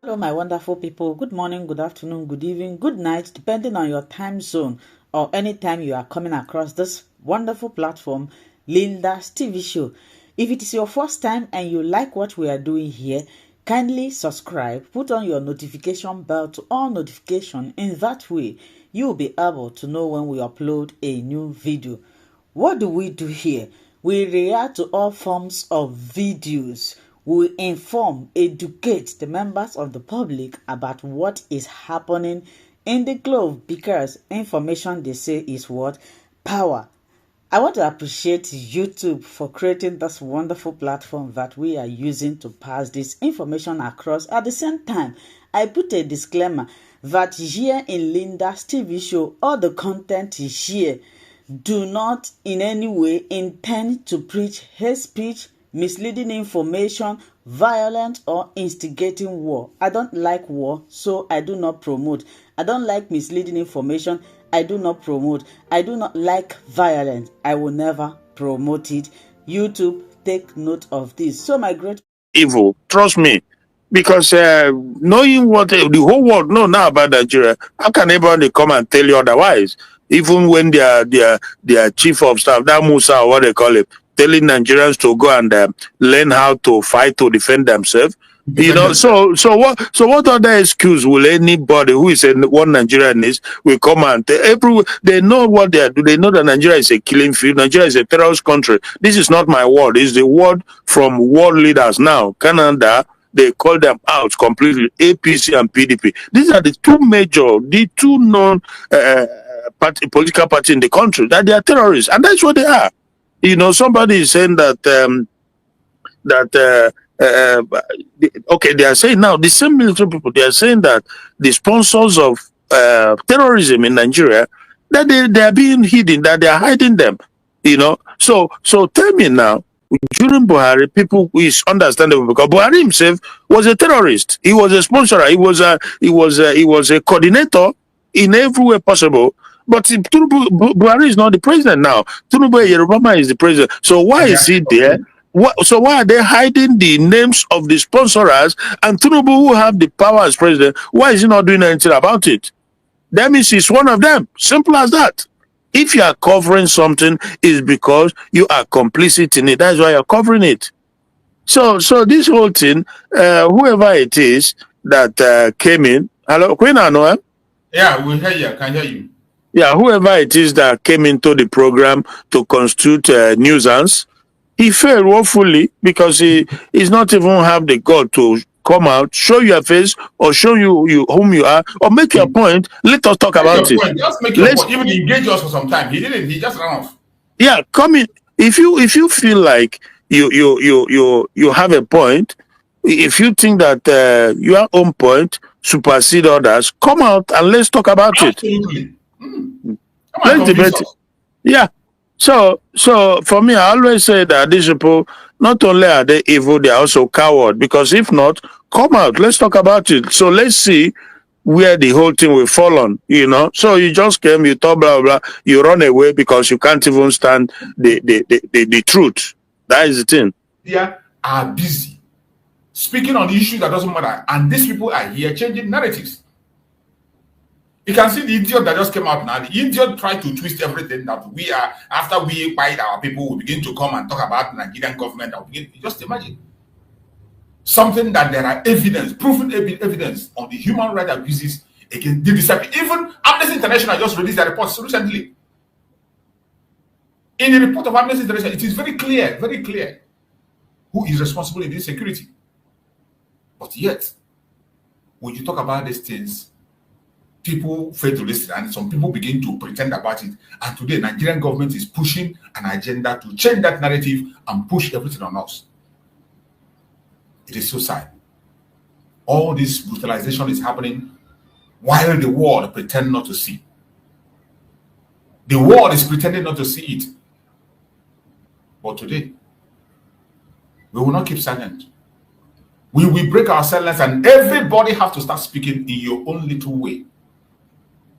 Hello, my wonderful people. Good morning, good afternoon, good evening, good night, depending on your time zone or any time you are coming across this wonderful platform, Linda's TV show. If it is your first time and you like what we are doing here, kindly subscribe, put on your notification bell to all notification. In that way, you will be able to know when we upload a new video. What do we do here? We react to all forms of videos. We inform, educate the members of the public about what is happening in the globe, because information, they say, is what? Power. I want to appreciate YouTube for creating this wonderful platform that we are using to pass this information across. At the same time, I put a disclaimer that here in Linda's TV show, all the content is here do not in any way intend to preach hate speech, misleading information, violent or instigating war. I don't like war, so I do not promote. I don't like misleading information. I do not promote. I do not like violence. I will never promote it. YouTube, take note of this. So my great evil, trust me, because knowing what the whole world know now about Nigeria, how can anybody come and tell you otherwise? Even when their chief of staff, that Musa or what they call it, telling Nigerians to go and learn how to fight to defend themselves. So what other excuse will anybody who is one Nigerian is will come and they know what they are doing. They know that Nigeria is a killing field. Nigeria is a terrorist country. This is not my word. It's the word from world leaders now. Canada, they call them out completely. APC and PDP. These are the two known political parties in the country that they are terrorists, and that's what they are. Somebody is saying that okay, they are saying now, the same military people, they are saying that the sponsors of terrorism in Nigeria, that they are being hidden, that they are hiding them. So tell me now, during Buhari, people is understandable because Buhari himself was a terrorist. He was a sponsor. He was a coordinator in every way possible. But Buhari is not the president now. Tinubu Yerobama is the president. So why is he there? So why are they hiding the names of the sponsors and Tinubu, who have the power as president? Why is he not doing anything about it? That means he's one of them. Simple as that. If you are covering something, it's because you are complicit in it. That's why you're covering it. So this whole thing, whoever it is that came in, hello, Queen Anoa? Yeah, we hear you. Can hear you. Yeah, whoever it is that came into the program to constitute nuisance, he failed woefully because he is not even have the God to come out, show your face, or show you whom you are, or make your point. Let us talk about it. Just make your point. Even engage us for some time. He didn't. He just ran off. Yeah, come in. If you feel like you have a point, if you think that your own point supersede others, come out and let's talk about Absolutely. it. Let's debate it. Yeah. So for me, I always say that these people, not only are they evil, they are also coward. Because if not, come out, let's talk about it. So let's see where the whole thing will fall on, So you just came, you talk blah blah, you run away because you can't even stand the truth. That is the thing. They are busy speaking on issues that doesn't matter, and these people are here changing narratives. You can see the idiot that just came out now. The idiot tried to twist everything that we are, after we fight our people, we begin to come and talk about Nigerian government. Just imagine something that there are proven evidence on the human rights abuses against the disability. Even Amnesty International just released their reports recently. In the report of Amnesty International, it is very clear who is responsible in this security. But yet, when you talk about these things, people fail to listen, and some people begin to pretend about it. And today, Nigerian government is pushing an agenda to change that narrative and push everything on us. It is so sad. All this brutalization is happening while the world pretend not to see. The world is pretending not to see it. But today, we will not keep silent. We will break our silence, and everybody has to start speaking in your own little way.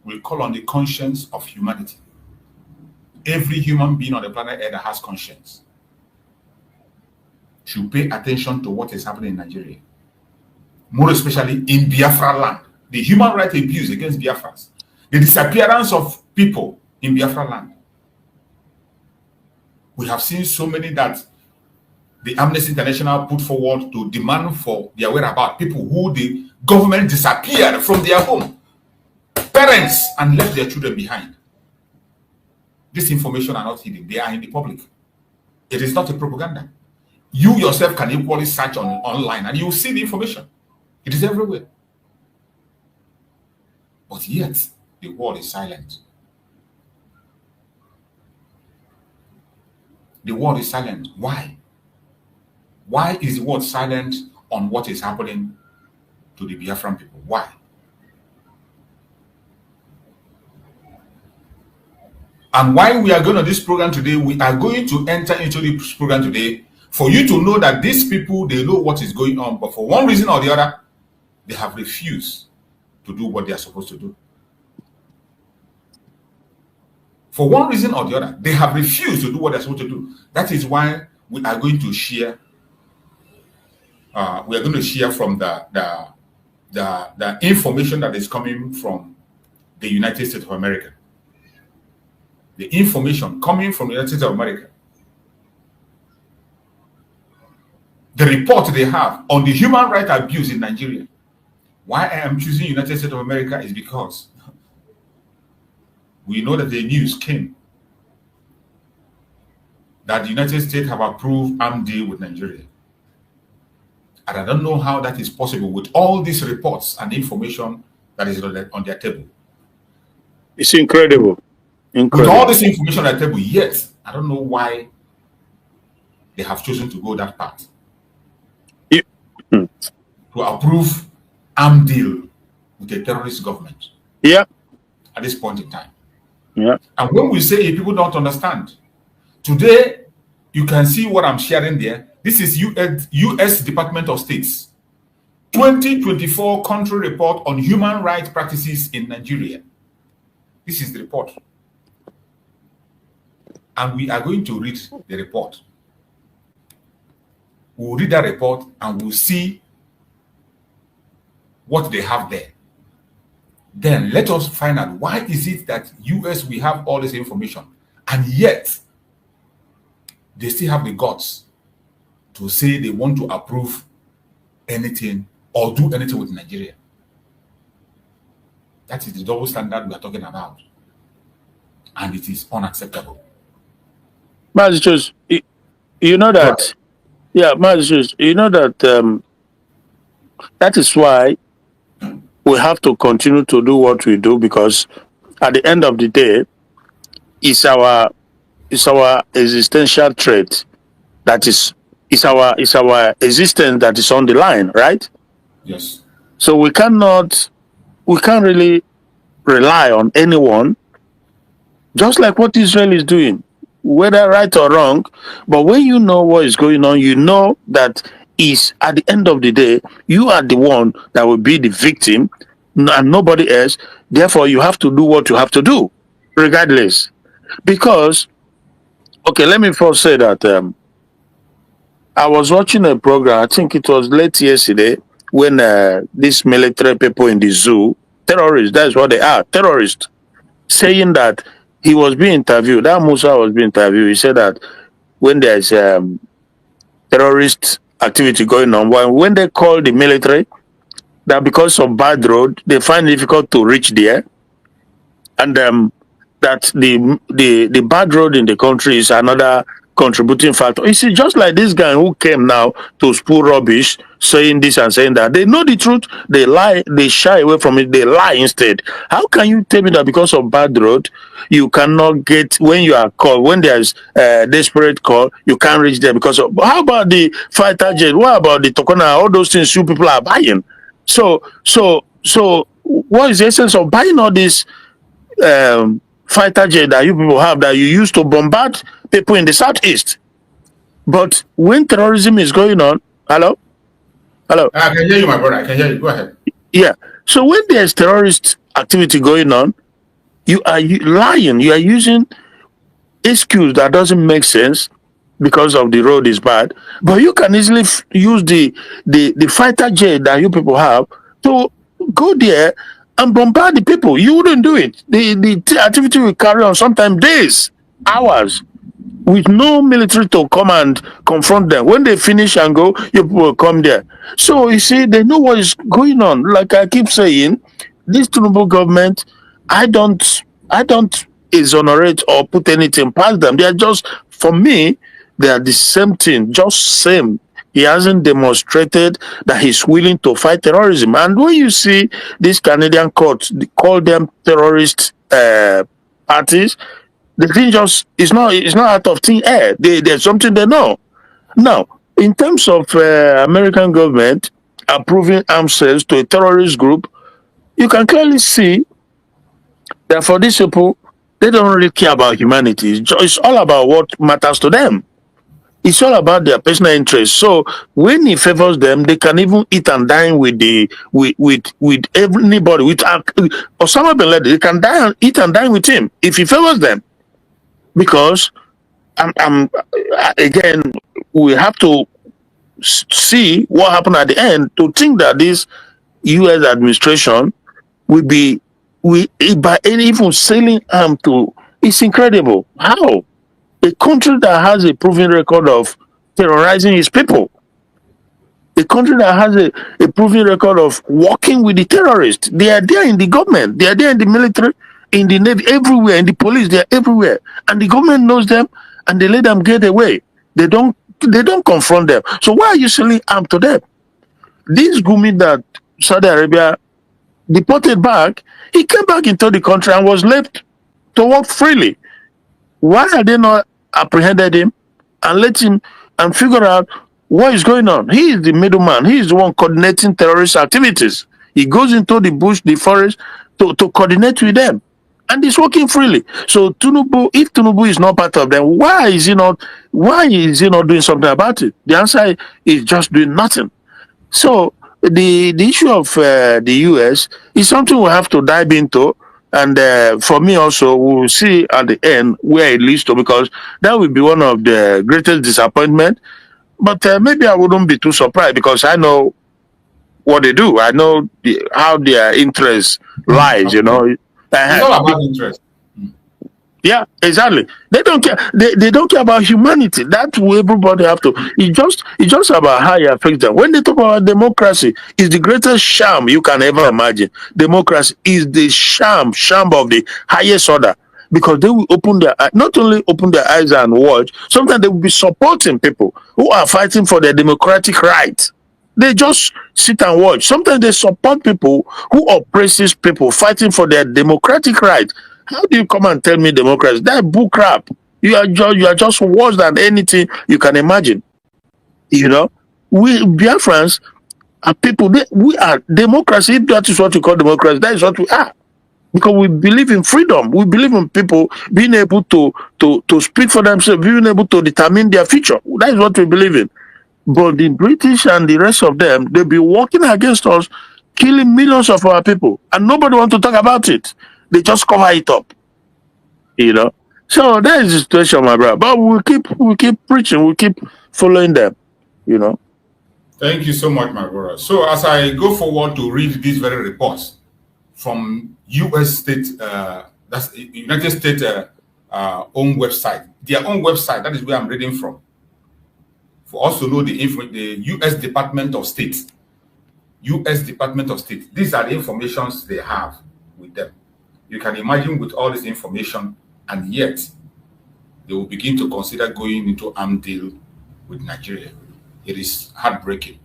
We call on the conscience of humanity. Every human being on the planet Earth that has conscience should pay attention to what is happening in Nigeria. more especially in Biafra land, the human rights abuse against Biafrans, the disappearance of people in Biafra land. We have seen so many that the Amnesty International put forward to demand for their whereabouts, people who the government disappeared from their home, parents, and left their children behind. This information are not hidden, they are in the public. It is not a propaganda. You yourself can equally search online and you will see the information. It is everywhere. But yet, the world is silent. The world is silent. Why? Why is the world silent on what is happening to the Biafran people? Why? And why we are going to this program today, we are going to enter into this program today for you to know that these people, they know what is going on, but for one reason or the other, they have refused to do what they are supposed to do. For one reason or the other, they have refused to do what they're supposed to do. That is why we are going to share. We are going to share from the information that is coming from the United States of America. The information coming from the United States of America. The report they have on the human rights abuse in Nigeria. Why I am choosing United States of America is because we know that the news came that the United States have approved armed deal with Nigeria. And I don't know how that is possible with all these reports and information that is on their table. It's incredible. With all this information on the table, yet I don't know why they have chosen to go that path. To approve armed deal with a terrorist government. Yeah. At this point in time. Yeah. And when we say people don't understand, today you can see what I'm sharing there. This is US Department of State's 2024 country report on human rights practices in Nigeria. This is the report. And we are going to read the report. We'll read that report and we'll see what they have there. Then let us find out why is it that US, we have all this information, and yet they still have the guts to say they want to approve anything or do anything with Nigeria. That is the double standard we are talking about. And it is unacceptable. Magistrates, you know that, yeah, magistrates, you know that that is why we have to continue to do what we do, because at the end of the day, it's our existential trait that is our existence that is on the line, right? Yes. So we can't really rely on anyone, just like what Israel is doing, whether right or wrong. But when you know what is going on, you know that is at the end of the day, you are the one that will be the victim and nobody else. Therefore, you have to do what you have to do, regardless. Because, okay, let me first say that I was watching a program, I think it was late yesterday, when these military people in the zoo, terrorists, that's what they are, terrorists, saying that he was being interviewed, that Musa was being interviewed, he said that when there's terrorist activity going on, when they call the military, that because of bad road, they find it difficult to reach there, and that the bad road in the country is another contributing factor. You see, just like this guy who came now to spew rubbish, saying this and saying that, they know the truth, they lie, they shy away from it, they lie instead. How can you tell me that because of bad road, you cannot get, when you are called, when there's a desperate call, you can't reach there because of, how about the fighter jet? What about the Tokona? All those things you people are buying. So what is the essence of buying all this fighter jet that you people have that you use to bombard people in the southeast? But when terrorism is going on, hello? I can hear you, my brother. I can hear you. Go ahead. Yeah. So when there's terrorist activity going on, you are lying. You are using excuse that doesn't make sense because of the road is bad. But you can easily use the fighter jet that you people have to go there and bombard the people. You wouldn't do it. The activity will carry on sometimes days, hours, with no military to come and confront them. When they finish and go, you people will come there. So you see, they know what is going on. Like I keep saying, this Tinubu government, I don't exonerate or put anything past them. They are just, for me, they are the same thing, just same. He hasn't demonstrated that he's willing to fight terrorism. And when you see these Canadian courts, they call them terrorist parties, the thing just it's not out of thin air. There's something they know. Now, in terms of American government approving arms sales to a terrorist group, you can clearly see that for these people, they don't really care about humanity. It's all about what matters to them. It's all about their personal interest. So when he favors them, they can even eat and dine with anybody. With Osama bin Laden, they can eat and dine with him if he favors them. Because again, we have to see what happened at the end to think that this U.S. administration will be by even selling arm to. It's incredible. How a country that has a proven record of terrorizing its people, a country that has a proven record of working with the terrorists, they are there in the government, they are there in the military, in the Navy, everywhere, in the police, they are everywhere. And the government knows them and they let them get away. They don't confront them. So why are you selling arms to them? This Gumi that Saudi Arabia deported back, he came back into the country and was left to work freely. Why are they not apprehended him and let him and figure out what is going on? He is the middleman. He is the one coordinating terrorist activities. He goes into the bush, the forest, to coordinate with them. And he's working freely. So Tinubu, if Tinubu is not part of them, why is he not doing something about it? The answer is just doing nothing. So the issue of the US is something we have to dive into. And for me also, we'll see at the end where it leads to, because that will be one of the greatest disappointment. But maybe I wouldn't be too surprised because I know what they do. I know how their interest lies, you know. It's all about interest. Yeah, exactly. They don't care. They don't care about humanity. That's what everybody have to. It's just about how you affect them. When they talk about democracy, it's the greatest sham you can ever imagine. Democracy is the sham of the highest order, because they will not only open their eyes and watch. Sometimes they will be supporting people who are fighting for their democratic rights. They just sit and watch. Sometimes they support people who oppresses people fighting for their democratic rights. How do you come and tell me democracy? That bull crap. You are just worse than anything you can imagine. You know, we Biafrans are people. We are democracy. If that is what you call democracy, that is what we are. Because we believe in freedom. We believe in people being able to speak for themselves, being able to determine their future. That is what we believe in. But the British and the rest of them, they'll be working against us, killing millions of our people, and nobody wants to talk about it. They just cover it up, you know. So that is the situation, my brother. But we'll keep preaching, we'll keep following them, you know. Thank you so much, my brother. So as I go forward to read these very reports from U.S. state, that's United States own website, their own website. That is where I'm reading from. For us to know the U.S. Department of State. U.S. Department of State. These are the informations they have with them. You can imagine with all this information, and yet they will begin to consider going into armed deal with Nigeria. It is heartbreaking.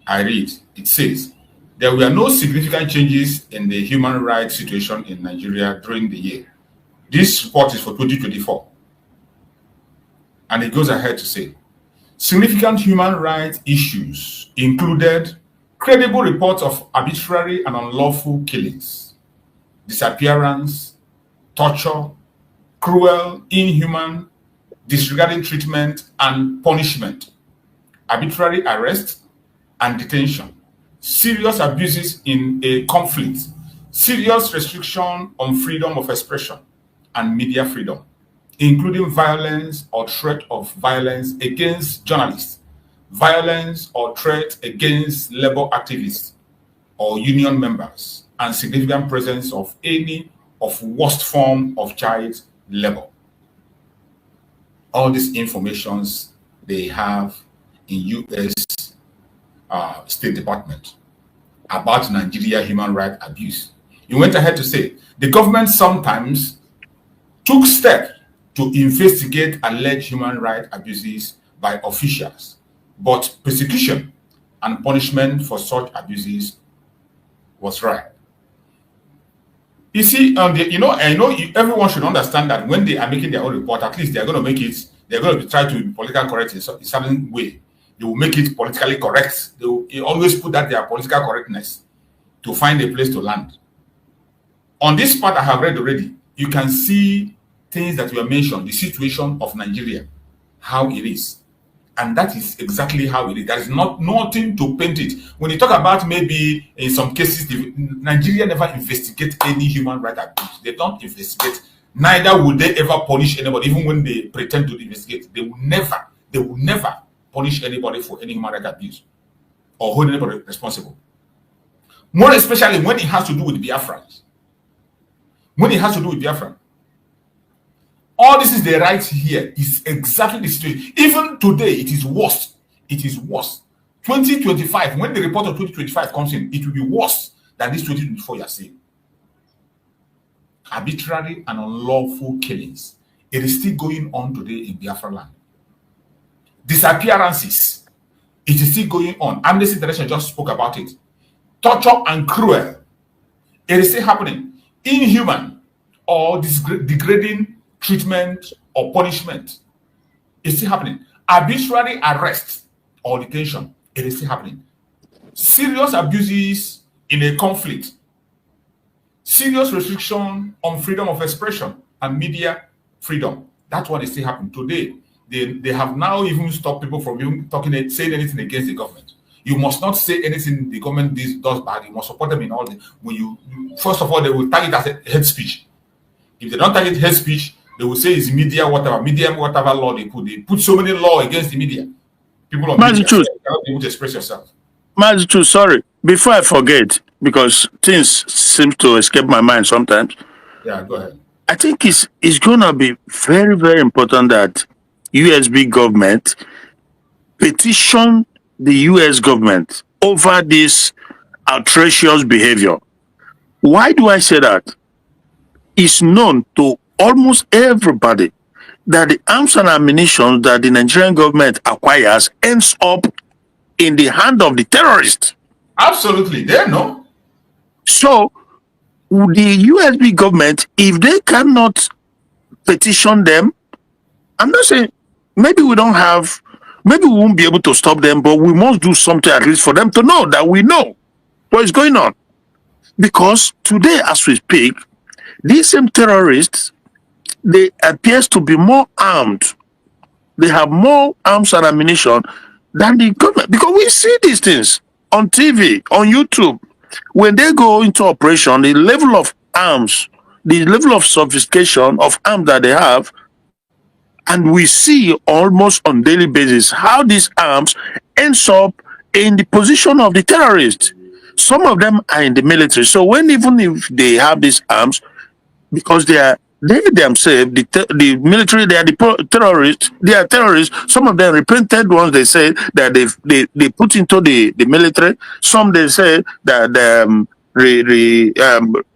I read, it says, there were no significant changes in the human rights situation in Nigeria during the year. This report is for 2024. And it goes ahead to say, significant human rights issues included credible reports of arbitrary and unlawful killings, disappearance, torture, cruel, inhuman, disregarding treatment and punishment, arbitrary arrest and detention, serious abuses in a conflict, serious restriction on freedom of expression and media freedom, including violence or threat of violence against journalists, violence or threat against labor activists or union members, and significant presence of any of worst form of child labor. All these informations they have in U.S. State Department about Nigeria human rights abuse. He went ahead to say the government sometimes took steps to investigate alleged human rights abuses by officials, but persecution and punishment for such abuses was rare. You see, I know everyone should understand that when they are making their own report, at least they are going to make it, they're going to try to be politically correct in a certain way. They will make it politically correct. They will always put that their political correctness to find a place to land. On this part I have read already, you can see things that were mentioned, the situation of Nigeria, how it is. And that is exactly how it is. There is nothing to paint it. When you talk about maybe in some cases, Nigeria never investigate any human rights abuse. They don't investigate. Neither would they ever punish anybody, even when they pretend to investigate. They will never punish anybody for any human rights abuse or hold anybody responsible. More especially when it has to do with Biafrans. When it has to do with Biafran. All this is the right here is exactly the situation. Even today, it is worse. It is worse. 2025, when the report of 2025 comes in, it will be worse than this 2024 you are seeing. Arbitrary and unlawful killings. It is still going on today in Biafra land. Disappearances. It is still going on. Amnesty International just spoke about it. Torture and cruel. It is still happening. Inhuman or degrading treatment or punishment is still happening. Arbitrary arrest or detention, it is still happening. Serious abuses in a conflict. Serious restriction on freedom of expression and media freedom. That one is still happening. Today, they have now even stopped people from even saying anything against the government. You must not say anything the government does bad. You must support them in all the first of all, they will tag it as a hate speech. If they don't tag it hate speech, they will say it's media, whatever law they put. They put so many laws against the media. People on media cannot be able to express yourself. Mazichu, sorry. Before I forget, because things seem to escape my mind sometimes. Yeah, go ahead. I think it's going to be very, very important that USB government petition the US government over this outrageous behavior. Why do I say that? It's known to almost everybody that the arms and ammunition that the Nigerian government acquires ends up in the hand of the terrorists. Absolutely, they know. So the USB government, if they cannot petition them, I'm not saying maybe we won't be able to stop them, but we must do something at least for them to know that we know what is going on. Because today, as we speak, these same terrorists, they appear to be more armed. They have more arms and ammunition than the government. Because we see these things on TV, on YouTube. When they go into operation, the level of arms, the level of sophistication of arms that they have, and we see almost on daily basis how these arms ends up in the position of the terrorists. Some of them are in the military. So even if they have these arms, because they themselves, the military, they are the terrorists. They are terrorists. Some of them repented ones. They say that they put into the military. Some they say that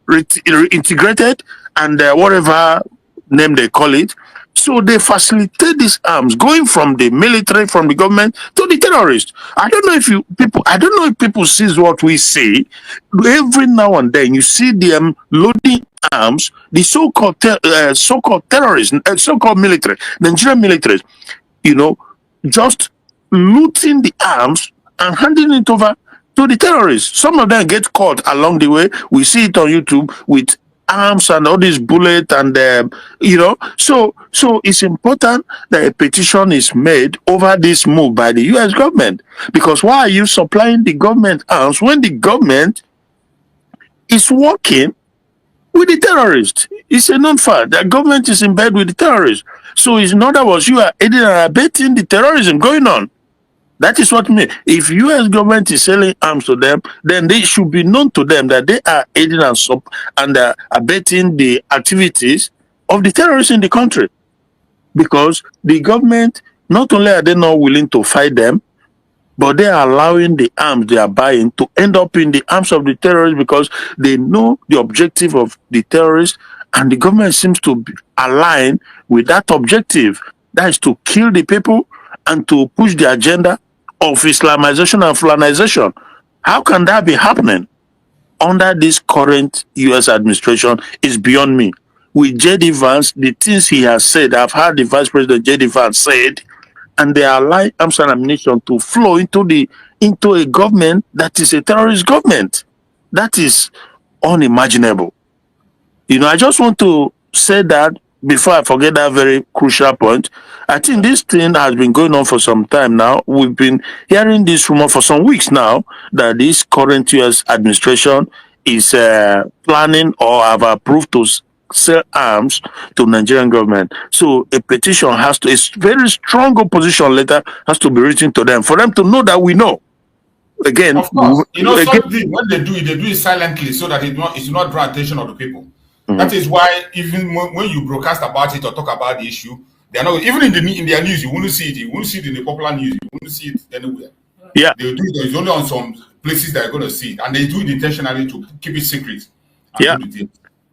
reintegrated and whatever name they call it. So they facilitate these arms going from the military, from the government to the terrorists. I don't know if people see what we see. Every now and then you see them loading arms, the so-called terrorists, so-called military, Nigerian military, just looting the arms and handing it over to the terrorists. Some of them get caught along the way. We see it on YouTube with arms and all these bullets and so it's important that a petition is made over this move by the US government, because why are you supplying the government arms when the government is working with the terrorists? It's a known fact that government is in bed with the terrorists. So in other words, you are aiding and abetting the terrorism going on. That is what mean. If U.S. government is selling arms to them, then they should be known to them that they are aiding and abetting the activities of the terrorists in the country. Because the government, not only are they not willing to fight them, but they are allowing the arms they are buying to end up in the arms of the terrorists because they know the objective of the terrorists, and the government seems to align with that objective. That is to kill the people and to push the agenda of Islamization and Fulanization. How can that be happening under this current U.S. administration is beyond me. With J.D. Vance, the things he has said, I've heard the Vice President J.D. Vance said, and they allow arms and ammunition to flow into a government that is a terrorist government. That is unimaginable. You know, I just want to say that before I forget that very crucial point. I think this thing has been going on for some time now. We've been hearing this rumor for some weeks now that this current U.S. administration is planning or have approved to sell arms to Nigerian government. So a petition has to, a very strong opposition letter has to be written to them for them to know that we know. Again, of course, you know, something when they do it silently so that it's not draw attention of the people. That is why even when you broadcast about it or talk about the issue, they are not even in their news. You won't see it. You won't see it in the popular news. You won't see it anywhere. Yeah, they do it. It's only on some places that are going to see it, and they do it intentionally to keep it secret. Yeah,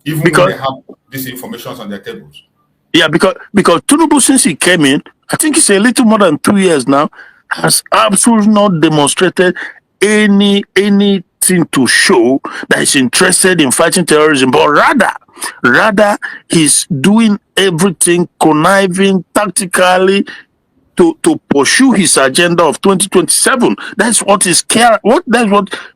even because when they have these information on their tables. Yeah, because Tinubu, since he came in, I think it's a little more than 2 years now, has absolutely not demonstrated anything to show that he's interested in fighting terrorism, but rather he's doing everything conniving tactically to pursue his agenda of 2027. That's what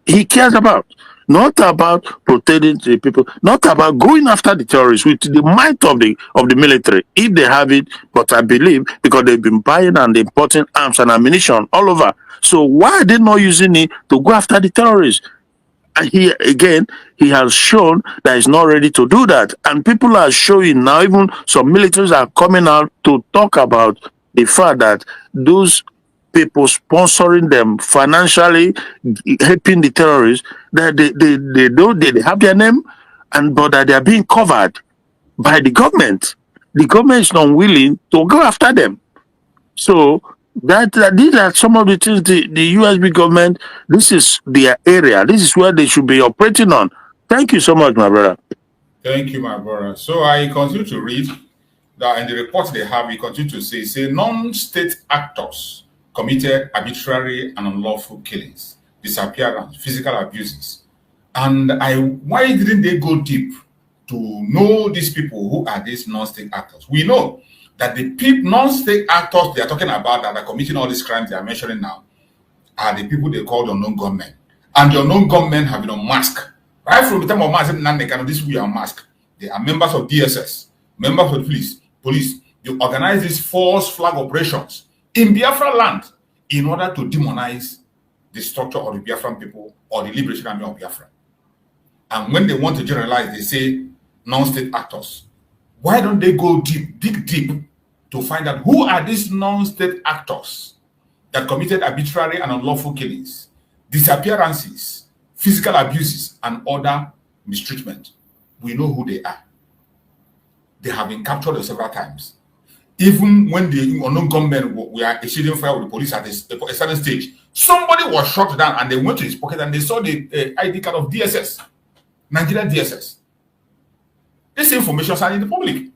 he cares about. Not about protecting the people, not about going after the terrorists with the might of the military, if they have it. But I believe because they've been buying and importing arms and ammunition all over. So why are they not using it to go after the terrorists? And he has shown that he's not ready to do that. And people are showing now, even some militaries are coming out to talk about the fact that those people sponsoring them financially, helping the terrorists, that they have their name, but that they are being covered by the government. The government is not willing to go after them. So these are some of the things the USB government, this is their area. This is where they should be operating on. Thank you so much, my brother. Thank you, my brother. So I continue to read that in the report they have, we continue to say non-state actors committed arbitrary and unlawful killings, disappearance, physical abuses. And why didn't they go deep to know these people who are these non-state actors? We know that the non-state actors they are talking about that are committing all these crimes they are mentioning now are the people they call the unknown gunmen. And the unknown gunmen have been unmasked. Right from the time of Mazi, this we are masked. They are members of DSS, members of the police. They organize these false flag operations in Biafra land in order to demonize the structure of the Biafran people or the Liberation Army of Biafra. And when they want to generalize, they say non-state actors. Why don't they go deep, dig deep to find out who are these non-state actors that committed arbitrary and unlawful killings, disappearances, physical abuses, and other mistreatment? We know who they are. They have been captured several times. Even when the unknown gunmen were exchanging fire with the police at a certain stage, somebody was shot down and they went to his pocket and they saw the ID card of DSS, Nigeria DSS. This information is in the public.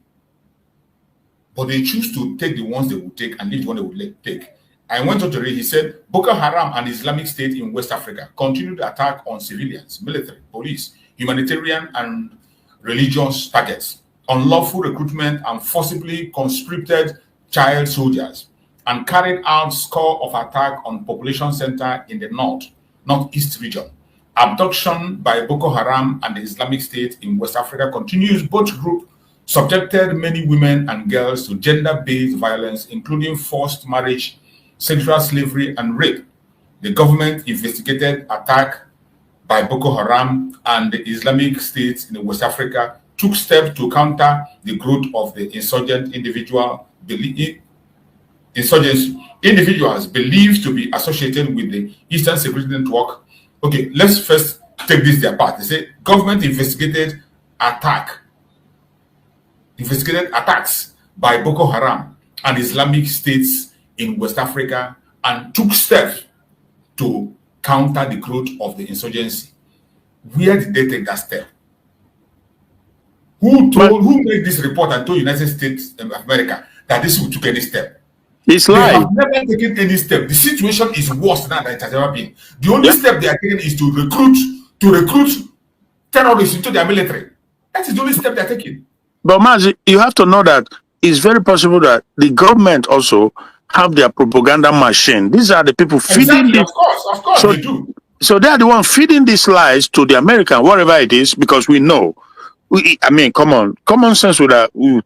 But they choose to take the ones they would take and leave the one they would take. I went on to read, he said, Boko Haram and Islamic State in West Africa continued attack on civilians, military, police, humanitarian and religious targets, unlawful recruitment and forcibly conscripted child soldiers, and carried out score of attack on population center in the northeast region. Abduction by Boko Haram and the Islamic State in West Africa continues. Both groups subjected many women and girls to gender-based violence, including forced marriage, sexual slavery, and rape. The government investigated attack by Boko Haram and the Islamic State in West Africa, took steps to counter the growth of the insurgent individual insurgency, individuals believed to be associated with the Eastern Security Network. Okay, let's first take this their part. They say government investigated attacks by Boko Haram and Islamic states in West Africa and took steps to counter the growth of the insurgency. Where did they take that step? Who made this report and told United States of America that this will take any step? It's They live. have never taken any step. The situation is worse now than it has ever been. The only step they are taking is to recruit terrorists into their military. That is the only step they are taking. But Mazi, you have to know that it's very possible that the government also have their propaganda machine. These are the people feeding Exactly, of course, So- they do. So they are the one feeding these lies to the American, whatever it is, because we know. I mean, come on, common sense would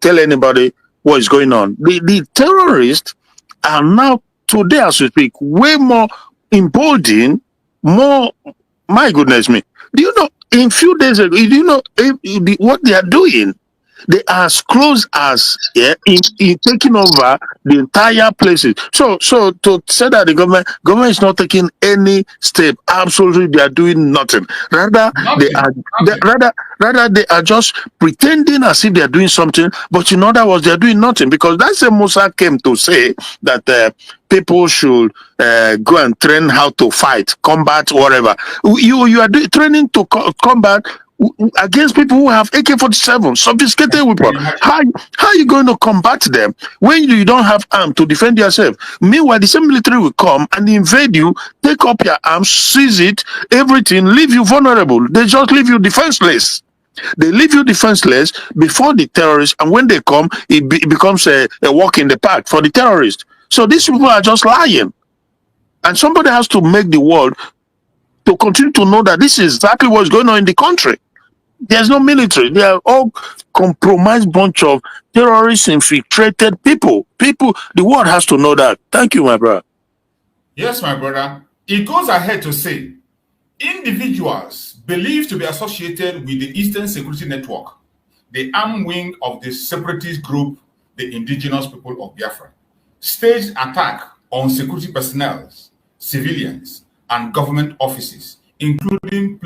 tell anybody what is going on. The terrorists are now today, as we speak, way more emboldened, more. My goodness me! Do you know? In few days ago, do you know what they are doing? They are as close as in taking over the entire places. So to say that the government is not taking any step, absolutely they are doing nothing. Rather they are just pretending as if they are doing something, but in other words they are doing nothing, because that's the Musa came to say that people should go and train how to fight, combat, whatever. You are training to combat against people who have AK-47, sophisticated weapons. How are you going to combat them when you don't have arms to defend yourself? Meanwhile, the same military will come and invade you, take up your arms, seize it, everything, leave you vulnerable. They just leave you defenseless. They leave you defenseless before the terrorists, and when they come, it becomes a walk in the park for the terrorists. So these people are just lying. And somebody has to make the world to continue to know that this is exactly what's going on in the country. There's no military. They are all compromised bunch of terrorists, infiltrated people. The world has to know that. Thank you, my brother. Yes, my brother. It goes ahead to say, individuals believed to be associated with the Eastern Security Network, the armed wing of the separatist group, the indigenous people of Biafra, staged attack on security personnel, civilians, and government offices, including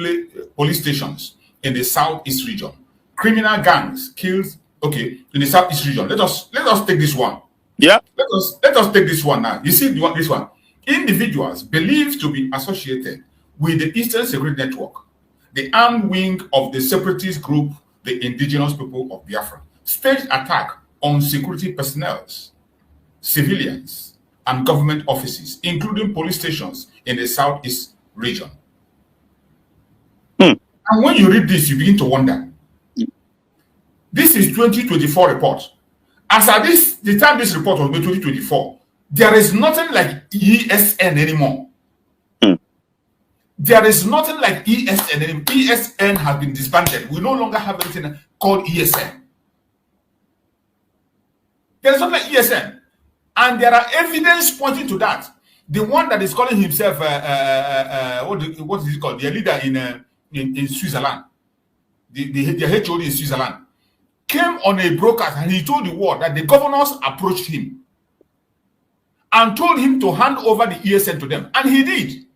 police stations in the southeast region. Criminal gangs killed. Okay, in the southeast region. Let us take this one. Yeah. Let us take this one now. You see this one. Individuals believed to be associated with the Eastern Security Network, the armed wing of the separatist group, the indigenous people of Biafra, staged attack on security personnel, civilians, and government offices, including police stations in the southeast region. And when you read this, you begin to wonder. This is 2024 report. As at the time this report was made, 2024, there is nothing like ESN anymore. There is nothing like ESN anymore. ESN has been disbanded. We no longer have anything called ESN. There is nothing like ESN. And there are evidence pointing to that. The one that is calling himself, what is it called? The leader in Switzerland, the HOD in Switzerland, came on a broadcast and he told the world that the governors approached him and told him to hand over the ESN to them. And he did.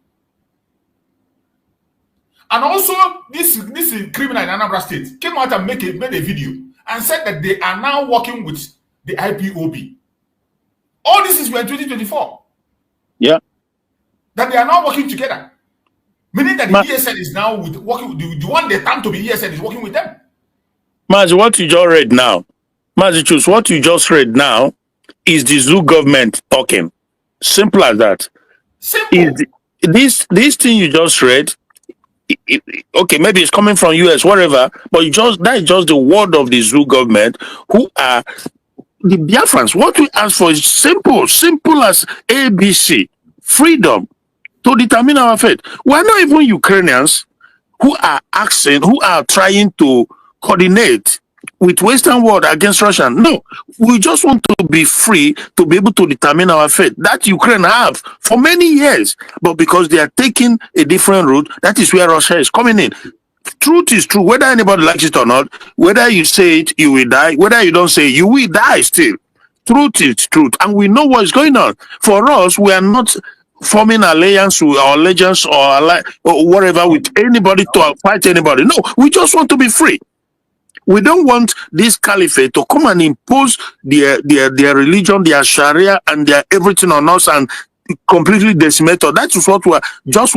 And also, this criminal in Anambra State came out and made a video and said that they are now working with the IPOB. All this is in 2024. Yeah. That they are now working together. Meaning that the ESN is now working with the one they term to be ESN is working with them. Mazi, what you just read now, Mazi, what you just read now is the zoo government talking. Simple as that. Simple. This thing you just read, okay, maybe it's coming from US, whatever, but that is just the word of the zoo government, who are the Biafrans. What we ask for is simple as ABC, freedom to determine our fate. We're not even Ukrainians who are trying to coordinate with Western world against Russia. No, we just want to be free to be able to determine our fate. That Ukraine have for many years, but because they are taking a different route, that is where Russia is coming in. Truth is true, whether anybody likes it or not, whether you say it, you will die. Whether you don't say it, you will die still. Truth is truth, and we know what's going on. For us, we are not forming alliance or allegiance or whatever with anybody to fight anybody. No, we just want to be free. We don't want this caliphate to come and impose their religion, their Sharia, and their everything on us and completely decimate us. That is what we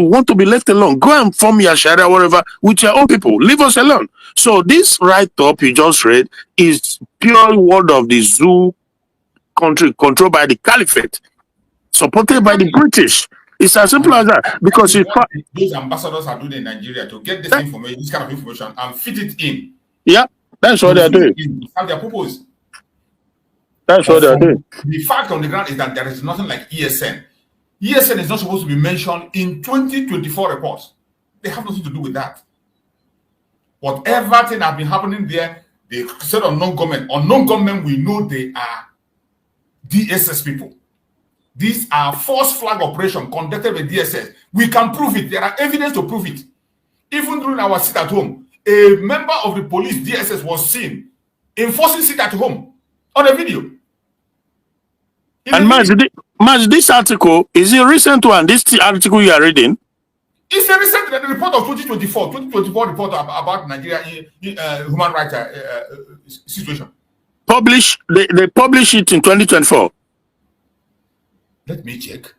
want to be left alone. Go and form your Sharia, whatever, with your own people. Leave us alone. So this write-up you just read is pure word of the zoo country controlled by the caliphate, supported by the British. It's as simple as that. Because those ambassadors are doing in Nigeria to get this information, this kind of information, and fit it in. Yeah, that's what they're doing. Have their purpose. That's what they're doing. The fact on the ground is that there is nothing like ESN. ESN is not supposed to be mentioned in 2024 reports. They have nothing to do with that. Whatever thing has been happening there, they said unknown government, we know they are DSS people. These are false flag operation conducted by DSS. We can prove it. There are evidence to prove it. Even during our sit at home, a member of the police DSS was seen enforcing sit at home on a video. And Maz, this article, is it a recent one? This article you are reading? It's a recent report of 2024 report about Nigeria human rights situation. They publish it in 2024. Let me check.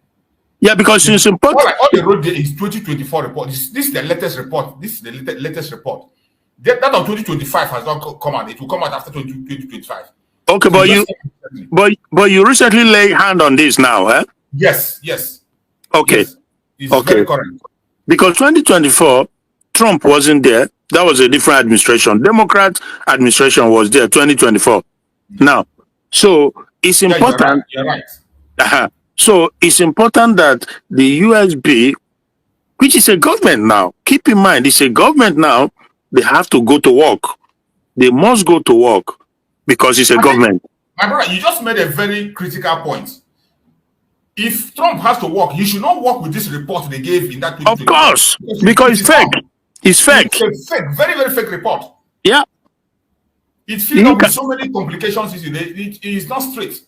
Yeah, because it's important. All they wrote there is 2024 report. This is the latest report. This is the latest report. That of 2025 has not come out. It will come out after 2025. Okay, but you recently lay hand on this now, eh? Yes. Okay. Yes. It's very correct. Because 2024, Trump wasn't there. That was a different administration. Democrat administration was there 2024. Now, so it's important. You're right. So it's important that the USB, which is a government now, keep in mind, it's a government now, they have to go to work. They must go to work because it's a government. My brother, you just made a very critical point. If Trump has to work, he should not work with this report they gave in that. Of course, because it's fake. It's fake. It's a fake, very, very fake report. Yeah. It's filled up with so many complications. It is not straight.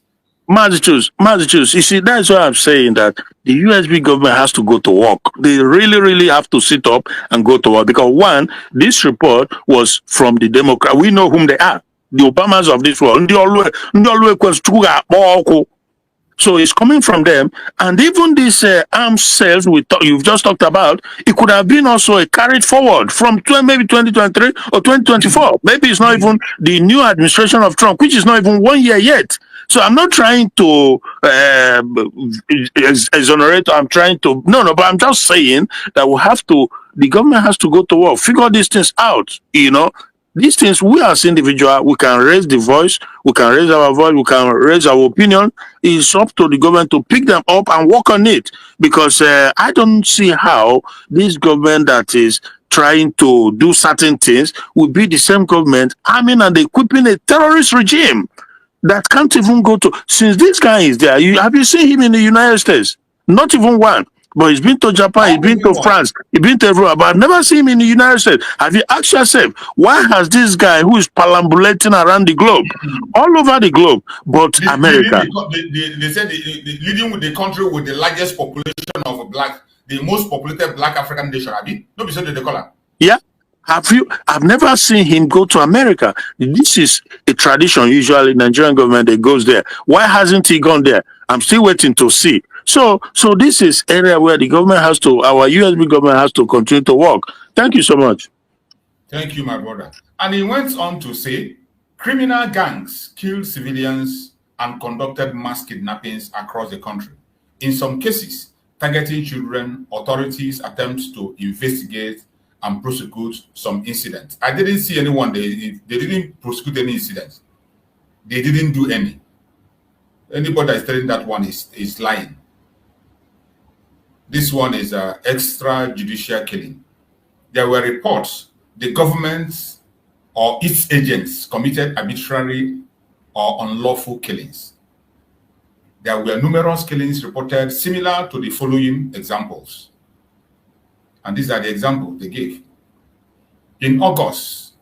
Massachusetts. You see, that's why I'm saying that the USB government has to go to work. They really, really have to sit up and go to work. Because one, this report was from the Democrat. We know whom they are. The Obamas of this world. So it's coming from them. And even this arms sales you've just talked about, it could have been also carried forward from maybe 2023 or 2024. Maybe it's not even the new administration of Trump, which is not even 1 year yet. So I'm not trying to exonerate. But I'm just saying that the government has to go to work, figure these things out, These things, we as individuals, we can raise the voice, we can raise our voice, we can raise our opinion. It's up to the government to pick them up and work on it. Because I don't see how this government that is trying to do certain things will be the same government arming and equipping a terrorist regime that can't even go to. Since this guy is there, have you seen him in the United States? Not even one. But he's been to Japan, he's been to France, he's been to everywhere, but I've never seen him in the United States. Have you asked yourself, why has this guy who is perambulating around the globe, all over the globe, but America? They said leading with the country with the largest population of the most populated black African nation, have you? No, because they call her. Yeah. I've never seen him go to America. This is a tradition, usually Nigerian government that goes there. Why hasn't he gone there? I'm still waiting to see. So this is area where the government our USB government has to continue to work. Thank you so much. Thank you, my brother. And he went on to say, criminal gangs killed civilians and conducted mass kidnappings across the country. In some cases, targeting children, authorities attempt to investigate and prosecute some incidents. I didn't see anyone, they didn't prosecute any incidents. They didn't do any. Anybody that is telling that one is lying. This one is extrajudicial killing. There were reports the government or its agents committed arbitrary or unlawful killings. There were numerous killings reported similar to the following examples. And these are the examples they gave. In August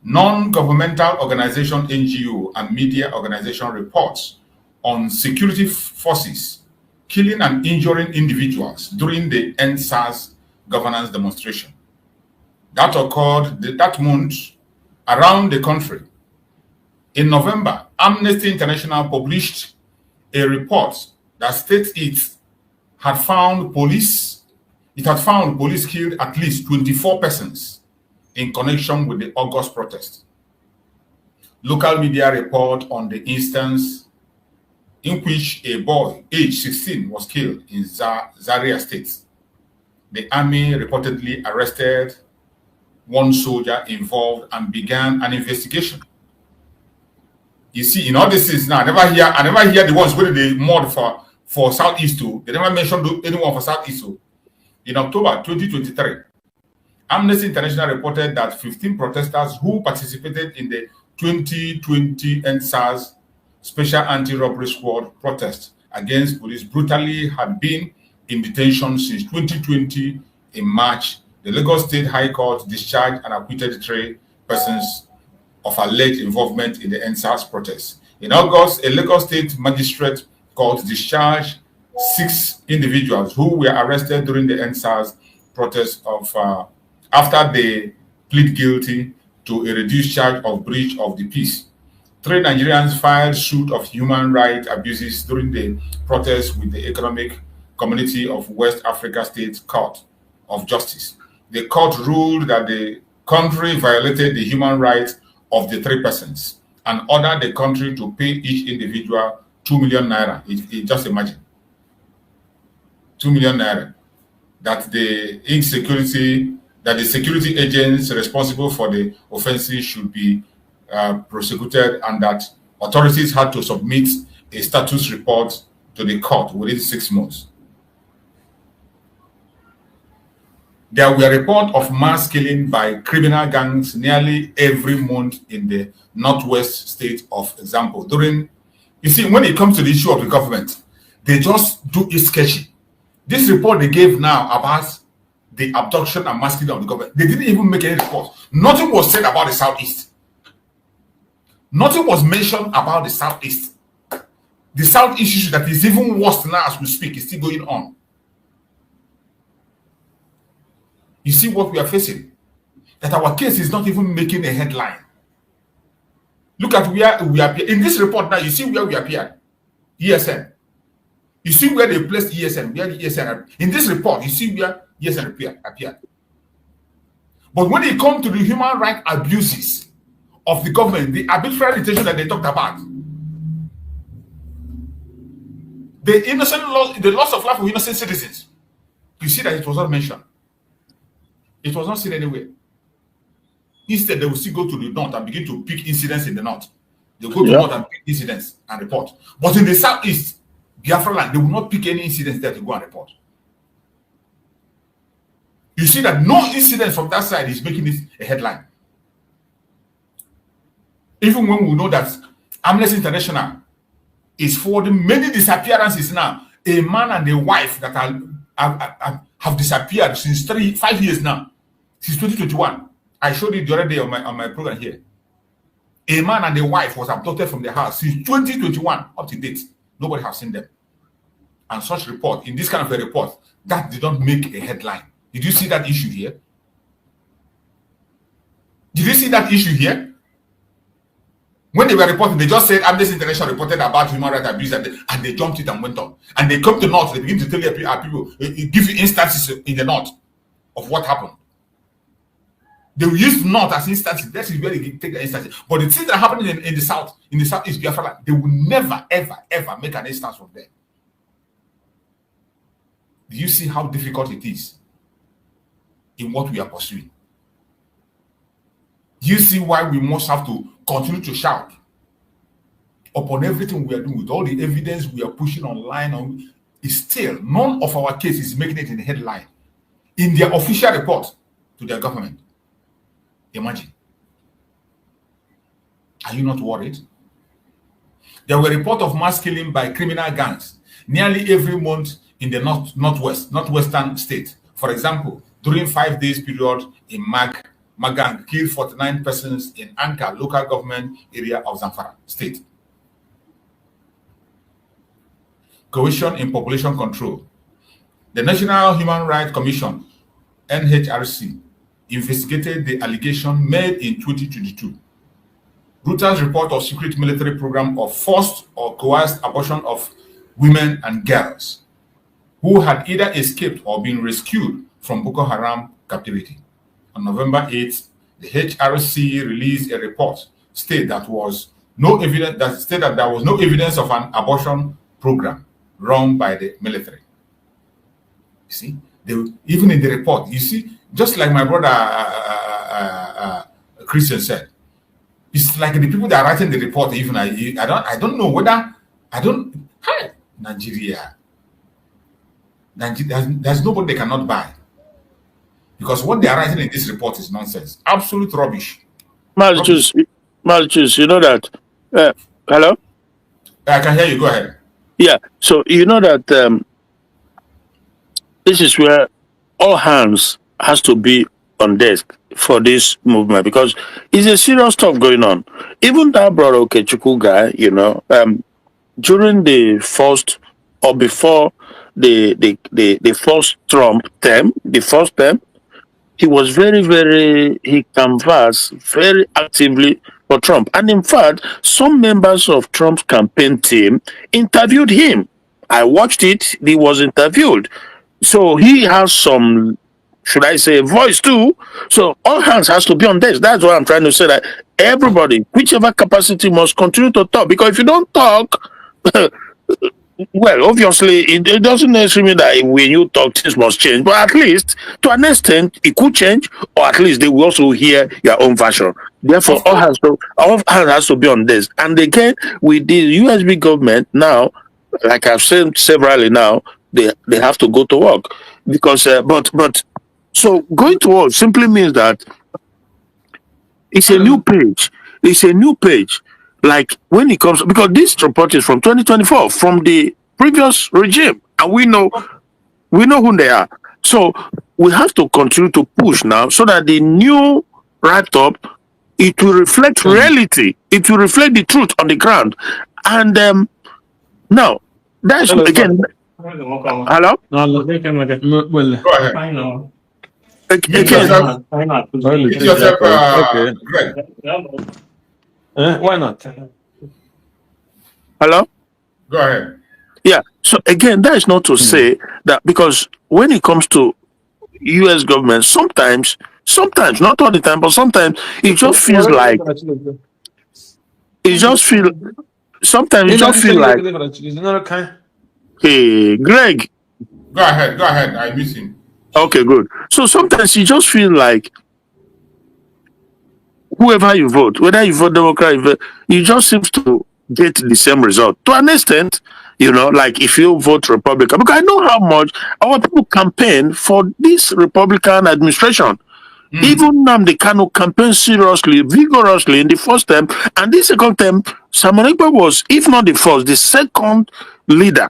Non-governmental organization NGO and media organization reports on security forces killing and injuring individuals during the End SARS governance demonstration. That occurred that month around the country. In November, Amnesty International published a report that states it had found police killed at least 24 persons in connection with the August protest. Local media report on the instance in which a boy aged 16 was killed in Zaria State. The army reportedly arrested one soldier involved and began an investigation. You see, in all these things now, I never hear the ones where they mod for Southeast too. They never mentioned anyone for Southeast too. In October 2023, Amnesty International reported that 15 protesters who participated in the 2020 NSAS Special Anti-Robbery Squad protest against police brutally had been in detention since 2020. In March, the Lagos State High Court discharged and acquitted 3 persons of alleged involvement in the NSAS protest. In August, a Lagos State Magistrate Court discharged 6 individuals who were arrested during the NSAS protest after they plead guilty to a reduced charge of breach of the peace. 3 Nigerians filed suit of human rights abuses during the protest with the Economic Community of West Africa State Court of Justice. The court ruled that the country violated the human rights of the 3 persons and ordered the country to pay each individual 2 million naira. Just imagine. 2 million naira. That the security agents responsible for the offenses should be prosecuted, and that authorities had to submit a status report to the court within 6 months. There were reports of mass killing by criminal gangs nearly every month in the northwest state, of example. You see, when it comes to the issue of the government, they just do it sketchy. This report they gave now about the abduction and mass killing of the government, they didn't even make any report. Nothing was said about the Southeast. Nothing was mentioned about the Southeast. The South issue that is even worse now as we speak is still going on. You see what we are facing? That our case is not even making a headline. Look at where we appear. In this report now, you see where we appeared. ESN. You see where they placed ESN, where the ESN. In this report, you see where ESN appeared. But when it comes to the human rights abuses of the government, the arbitrary detention that they talked about, the loss of life of innocent citizens, you see that it was not mentioned. It was not seen anywhere. Instead, they will still go to the north and begin to pick incidents in the north. They go to the north and pick incidents and report. But in the southeast, Biafrans, they will not pick any incidents there to go and report. You see that no incident from that side is making this a headline. Even when we know that Amnesty International is forwarding many disappearances now. A man and a wife that have disappeared since 5 years now, since 2021. I showed it the other day on my program here. A man and a wife was abducted from their house since 2021 up to date. Nobody has seen them. And such report, in this kind of a report, that did not make a headline. Did you see that issue here? Did you see that issue here? When they were reporting, they just said Amnesty International reported about human rights abuse, and they jumped it and went on. And they come to North, they begin to tell our people, give you instances in the North of what happened. They will use North as instances. That is where they take the instances. But the things that are happening in the Southeast Biafra, they will never, ever, ever make an instance of them. Do you see how difficult it is in what we are pursuing? Do you see why we must have to continue to shout upon everything we are doing, with all the evidence we are pushing online? Is still none of our cases making it in the headline in their official report to their government. Imagine. Are you not worried? There were reports of mass killing by criminal gangs nearly every month in the northwestern state. For example, during 5 days period in Magang killed 49 persons in Anka local government area of Zamfara state. Cohesion in population control. The National Human Rights Commission, NHRC, investigated the allegation made in 2022. Reuters report of secret military program of forced or coerced abortion of women and girls who had either escaped or been rescued from Boko Haram captivity. On November 8th, the HRC released a report stated that there was no evidence of an abortion program run by the military. You see, even in the report, you see, just like my brother Christian said, it's like the people that are writing the report. Even I don't know whether Nigeria. There's nobody they cannot buy, because what they are writing in this report is nonsense, absolute rubbish. Malchus, you know that. Hello? I can hear you. Go ahead. Yeah. So you know that this is where all hands has to be on desk for this movement, because it's a serious stuff going on. Even that brother Okechukwu guy, you know, during the first or before the first Trump term, he was he canvassed very actively for Trump. And in fact, some members of Trump's campaign team interviewed him. I watched it, he was interviewed. So he has some, should I say, voice too. So all hands has to be on this. That's what I'm trying to say, that everybody, whichever capacity, must continue to talk. Because if you don't talk, well, obviously, it doesn't necessarily mean that when you talk, things must change. But at least, to an extent, it could change, or at least they will also hear your own version. Therefore, all hands has to be on this. And again, with the USB government now, like I've said severally now, they have to go to work. Because, so going to work simply means that it's a new page. It's a new page. Like when it comes, because this report is from 2024, from the previous regime, and we know who they are. So we have to continue to push now, so that the new write-up, it will reflect reality. It will reflect the truth on the ground. And now that's again. Hello. Go ahead. Greg. Why not? Hello? Go ahead. Yeah. So again, that is not to say that, because when it comes to US government, sometimes, not all the time, but sometimes it just feels like hey, Greg. Go ahead. I miss him. Okay, good. So sometimes you just feel like whoever you vote, whether you vote Democrat, you just seem to get the same result. To an extent, you know, like if you vote Republican, because I know how much our people campaign for this Republican administration. Even Nnamdi Kanu campaigned seriously, vigorously in the first term, and the second term, Simon Ekpa was, if not the first, the second leader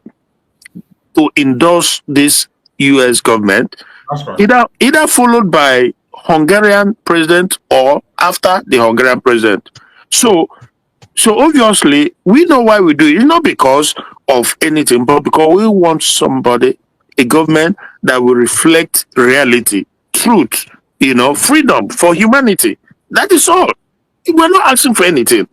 to endorse this US government. That's right. Either followed by Hungarian president or after the Hungarian president. So obviously we know why we do it. It's not because of anything, but because we want a government that will reflect reality, truth, you know, freedom for humanity. That is all. We're not asking for anything.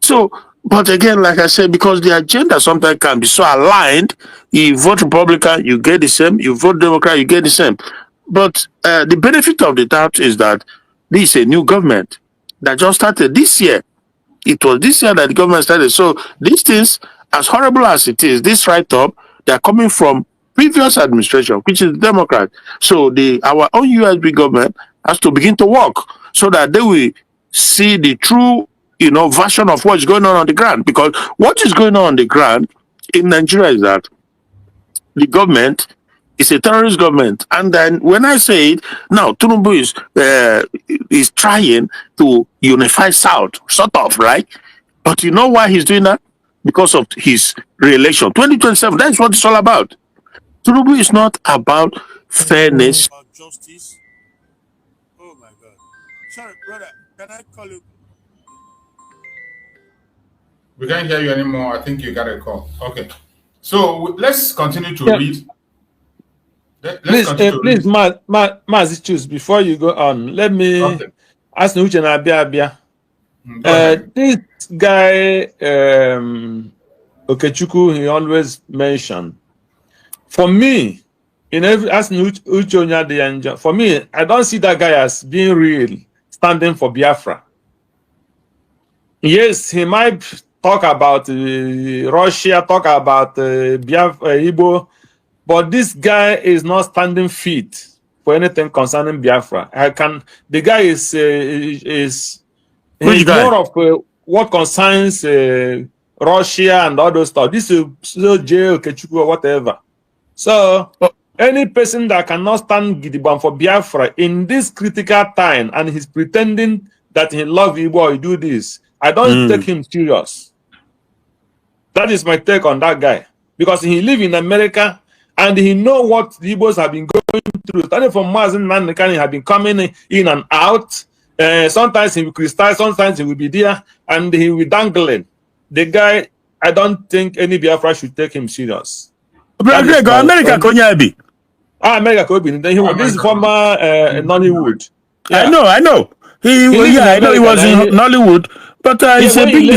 So, but again, like I said, because the agenda sometimes can be so aligned, you vote Republican, you get the same. You vote Democrat, you get the same. But the benefit of the doubt is that this is a new government that just started this year. It was this year that the government started. So these things, as horrible as it is, this write-up, they're coming from previous administration, which is Democrat. So our own USB government has to begin to work so that they will see the true, you know, version of what's going on the ground. Because what is going on the ground in Nigeria is that the government is a terrorist government. And then when I say it, now Tinubu is trying to unify South, sort of, right? But you know why he's doing that? Because of his re-election. 2027, that's what it's all about. Tinubu is not about fairness. About justice. Oh my God. sorry, brother. Can I call you? We can't hear you anymore. I think you got a call. Okay. So let's continue to read. Please, Mazi, choose before you go on. Let me ask Nuche na Abia. This guy, Okechukwu, he always mentioned. For me, as Nuche, for me, I don't see that guy as being real, standing for Biafra. Yes, he might talk about Russia, talk about Biafra, Igbo, but this guy is not standing fit for anything concerning Biafra. The guy is more of what concerns Russia and all those stuff. This is jail, Okechukwu, or whatever. So any person that cannot stand Gidiban for Biafra in this critical time and he's pretending that he loves Igbo or he do this, I don't take him serious. That is my take on that guy. Because he live in America and he know what the Igbos have been going through. Starting from Mazin Nandekani have been coming in and out. Sometimes he will criticize, sometimes he will be there, and he will dangling. The guy, I don't think any Biafra should take him serious. America Konyabi. This is former Nollywood. Yeah. I know. I know he was in Nollywood, but it's a big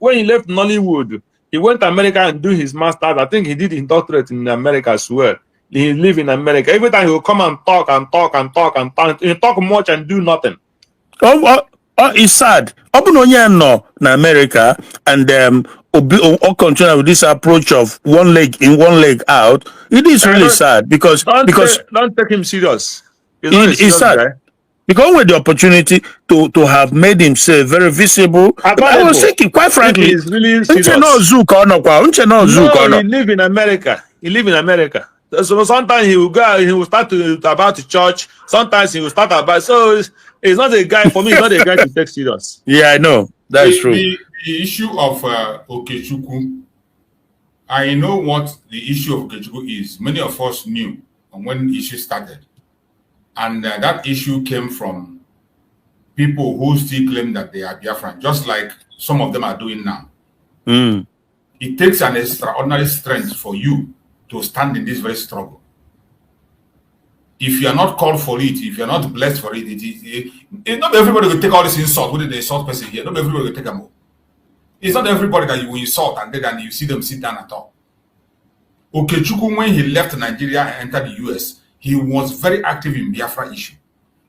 when he left Nollywood, he went to America and do his master's. I think he did his doctorate in America as well. He live in America. Every time he will come and talk and talk and talk and talk. He talk much and do nothing. It's sad. No, in America, and continue with this approach of one leg in, one leg out. It is really sad because don't take him serious. It's sad. Guy. Because with the opportunity to have made himself very visible, I was thinking, quite frankly, he's really serious. He live in America. He live in America. So sometimes he will go, he will start about the church. Sometimes he will start about. So it's not a guy for me. It's not a guy to take serious. Yeah, I know that is true. The issue of Okechukwu, I know what the issue of Okechukwu is. Many of us knew when the issue started. And that issue came from people who still claim that they are Biafran, just like some of them are doing now. It takes an extraordinary strength for you to stand in this very struggle. If you are not called for it, if you are not blessed for it, not everybody will take all this insult. Whether they insult person here, not everybody will take them all. It's not everybody that you will insult and then you see them sit down at all. Okechukwu, when he left Nigeria and entered the US, he was very active in Biafra issue.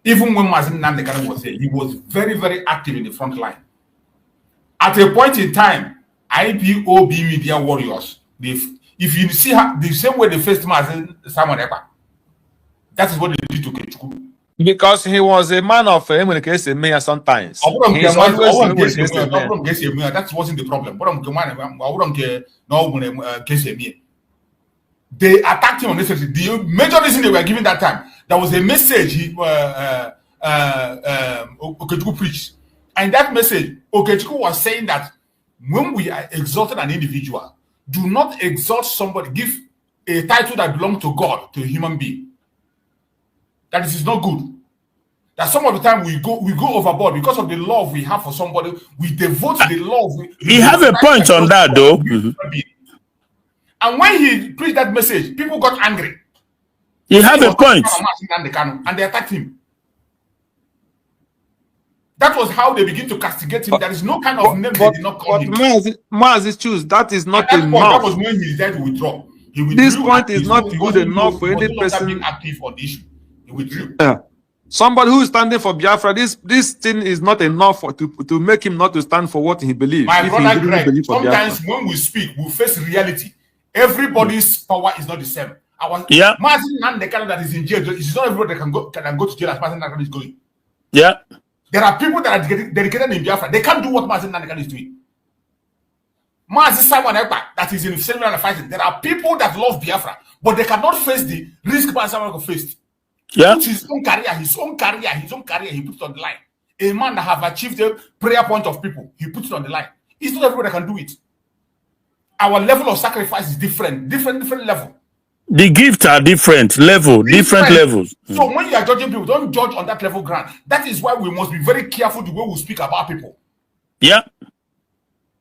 Even when Mazin Nandekani was there, he was very, very active in the front line. At a point in time, IPOB media warriors, if you see how, the same way they faced Mazin Simon Ekpa, that is what they did to Okechukwu. Because he was a man of mayor sometimes. That wasn't the problem. They attacked him unnecessarily. The major reason they were giving that time, there was a message Okechukwu preached. And that message, Okechukwu was saying that when we are exalting an individual, do not exalt somebody, give a title that belongs to God, to a human being. That is not good. That some of the time we go overboard because of the love we have for somebody, we devote the love. He have a point on that though. And when he preached that message, people got angry. He had a point. And they attacked him. That was how they begin to castigate him. There is no kind of name they did not call him. Mazi choose, that is not enough. That was when he decided to withdraw. This point is not good enough for any person being active on the issue. He withdrew. Somebody who is standing for Biafra, this thing is not enough to make him not to stand for what he believes. My brother Greg, sometimes when we speak, we face reality. Everybody's power is not the same. Mazin Nandekano that is in jail, it's not everybody that can go to jail as Mazin Nandekano is going. Yeah. There are people that are dedicated in Biafra. They can't do what Mazin Nandekano is doing. Mazin Simon Ekpa that is in similar fighting. There are people that love Biafra, but they cannot face the risk Mazin Simon Ekpa faced. Yeah. His own career, he puts it on the line. A man that have achieved a prayer point of people, he puts it on the line. It's not everybody that can do it. Our level of sacrifice is different level. The gifts are different different levels. So when you are judging people, don't judge on that level ground. That is why we must be very careful the way we speak about people. Yeah.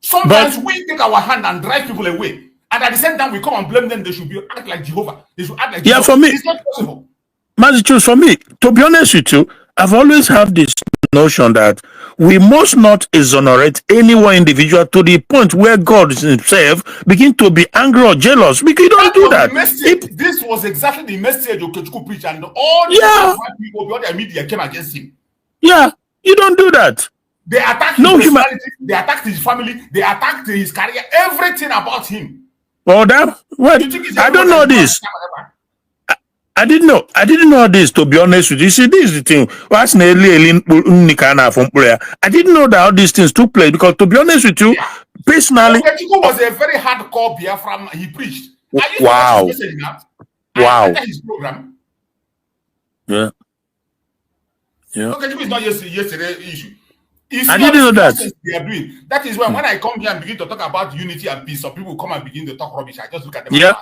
Sometimes we take our hand and drive people away, and at the same time we come and blame them. They should act like Jehovah. They should act like Jesus. For me, it's not possible. For me, to be honest with you, I've always had this notion that we must not exonerate any one individual to the point where God himself begin to be angry or jealous. Because you don't do that. This was exactly the message Okechukwu preached, and all the people, all the media came against him. Yeah, you don't do that. They attacked his personality, they attacked his family, they attacked his career, everything about him. Oh, I don't know this. I didn't know this, to be honest with you. See, this is the thing. I didn't know that all these things took place, because to be honest with you, personally, Okechukwu was a very hardcore Biafran. He preached. Wow. Wow. His program. Yeah. Yeah. Okechukwu is not yesterday issue. I didn't know that. They are doing. That is when I come here and begin to talk about unity and peace, some people come and begin to talk rubbish. I just look at them. Yeah.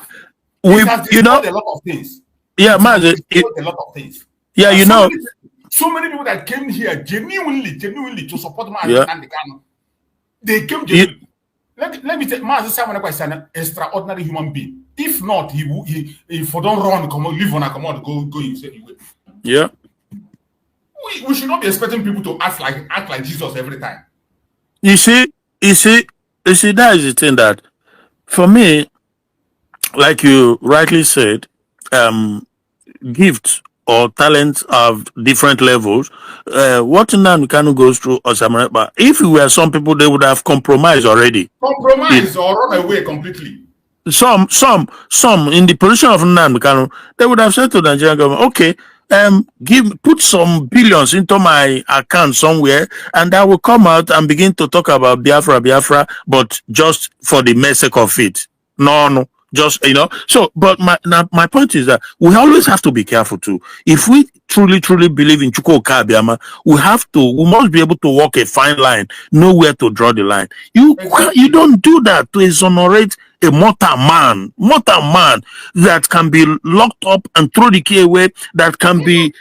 You know, a lot of things. Yeah, man. A lot of things. Yeah, you know. So many people that came here genuinely to support my and the Kano. They came genuinely. Let me tell you, someone is an extraordinary human being. If not, he if you don't run, come on, live on a command, go inside. Yeah. We should not be expecting people to act like Jesus every time. You see, that is the thing, that for me, like you rightly said, gifts or talents of different levels. What Nnamdi goes through, but if we were some people, they would have compromised already. Compromised or run away completely. Some in the position of Nnamdi, they would have said to the Nigerian government, okay, put some billions into my account somewhere, and I will come out and begin to talk about Biafra, but just for the mere sake of it. No, just, you know. So, but my point is that we always have to be careful too. If we truly believe in Chukwu Abiyama, we must be able to walk a fine line, know where to draw the line. You don't do that to exonerate a mortal man that can be locked up and throw the key away, that can be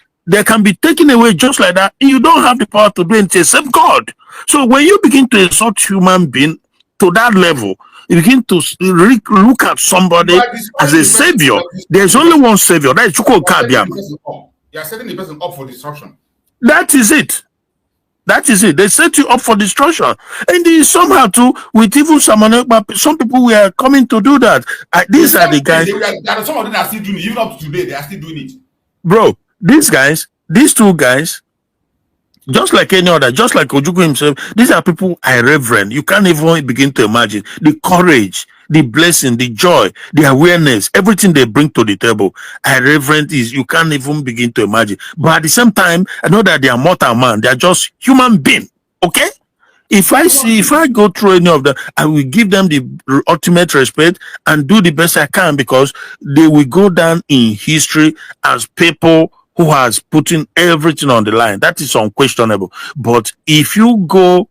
taken away just like that. You don't have the power to do it except God. So when you begin to insult human being to that level, you begin to look at somebody as a savior. There's only one savior, that is Chukwu Abiyama. You are setting the person up for destruction. That is it. They set you up for destruction. And somehow too, with even some people were coming to do that. These are the guys. Some of them are still doing it. Even up to today, they are still doing it. Bro, these two guys, just like any other, just like Ojukwu himself, these are people I reverend. You can't even begin to imagine the courage, the blessing, the joy, the awareness, everything they bring to the table. I reverend is, you can't even begin to imagine. But at the same time, I know that they are mortal man. They are just human being. Okay? If I go through any of them, I will give them the ultimate respect and do the best I can, because they will go down in history as people who has put in everything on the line. That is unquestionable. But if you go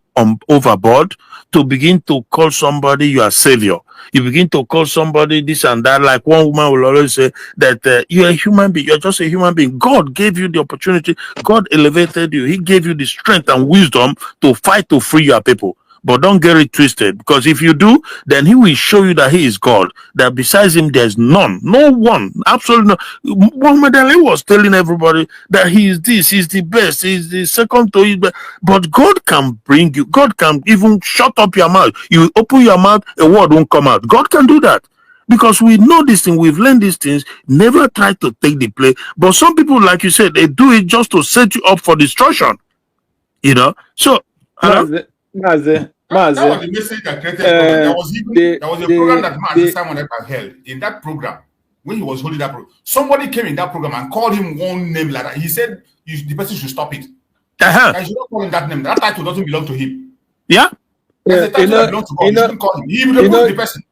overboard to begin to call somebody your savior, you begin to call somebody this and that, like one woman will always say that you're a human being, you're just a human being. God gave you the opportunity, God elevated you, he gave you the strength and wisdom to fight to free your people. But don't get it twisted, because if you do, then he will show you that he is God, that besides him there's none, no one, absolutely no. Muhammad Ali was telling everybody that he is this, he's the best, he's the second to his best. But God can bring you, God can even shut up your mouth. You open your mouth, a word won't come out. God can do that. Because we know this thing, we've learned these things, never try to take the play. But some people, like you said, they do it just to set you up for destruction. You know? So, that was the message that created there was a program that Mazi Simon Ekpa held. In that program, when he was holding that program, somebody came in that program and called him one name like that. He said the person should stop it. I should not call him that name. That title doesn't belong to him. Yeah. That's the title that belongs to God. You shouldn't call him. He will remove the person.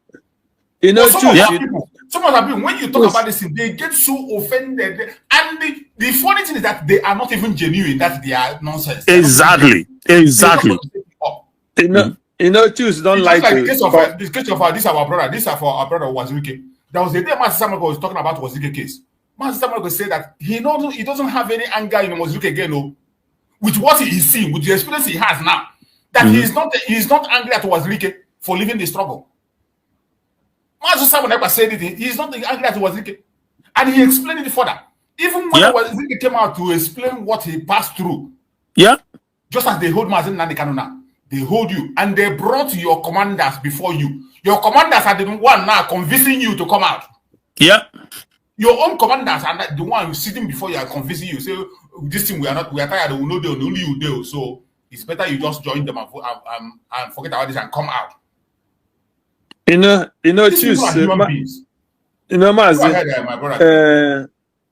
Some of the people, when you talk about this thing, they get so offended. And the funny thing is that they are not even genuine, that they are nonsense. Exactly. Choose don't like the case of this our brother. This is for our brother Wazuke. There was a day Master Samuel was talking about Wazirike case. Master Samuel said that he doesn't have any anger in Wazirike again, no, with what he is seeing, with the experience he has now. That he is not angry at Wazirike for leaving the struggle. Master Samuel never said it. He is not angry at Wazirike, and he explained it further. Even when Wazirike came out to explain what he passed through, just as they hold Mazen Nandekano now, they hold you, and they brought your commanders before you. Your commanders are the one now convincing you to come out. Your own commanders are the one sitting before you and convincing you. Say, this thing we are tired. We know they only you do. So it's better you just join them and forget about this and come out.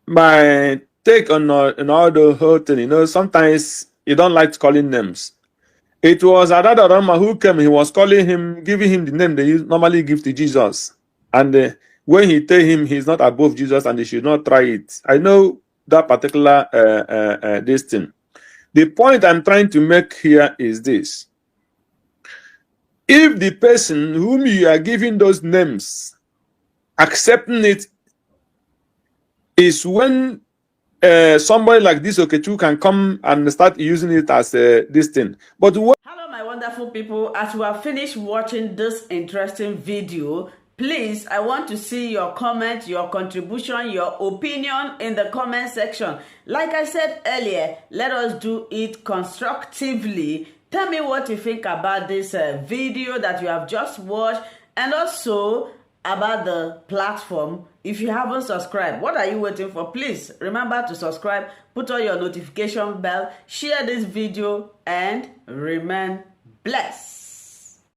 My take on all the whole thing. Sometimes you don't like calling names. It was Adada Rama who came. He was calling him, giving him the name they normally give to Jesus, and when he tell him he's not above Jesus and he should not try it. I know that particular this thing. The point I'm trying to make here is this. If the person whom you are giving those names accepting it is when somebody like this Okechu can come and start using it as this thing. But hello, my wonderful people. As you have finished watching this interesting video, please, I want to see your comment, your contribution, your opinion in the comment section. Like I said earlier, let us do it constructively. Tell me what you think about this video that you have just watched, and also about the platform. If you haven't subscribed, what are you waiting for? Please remember to subscribe, put on your notification bell, share this video, and remain blessed.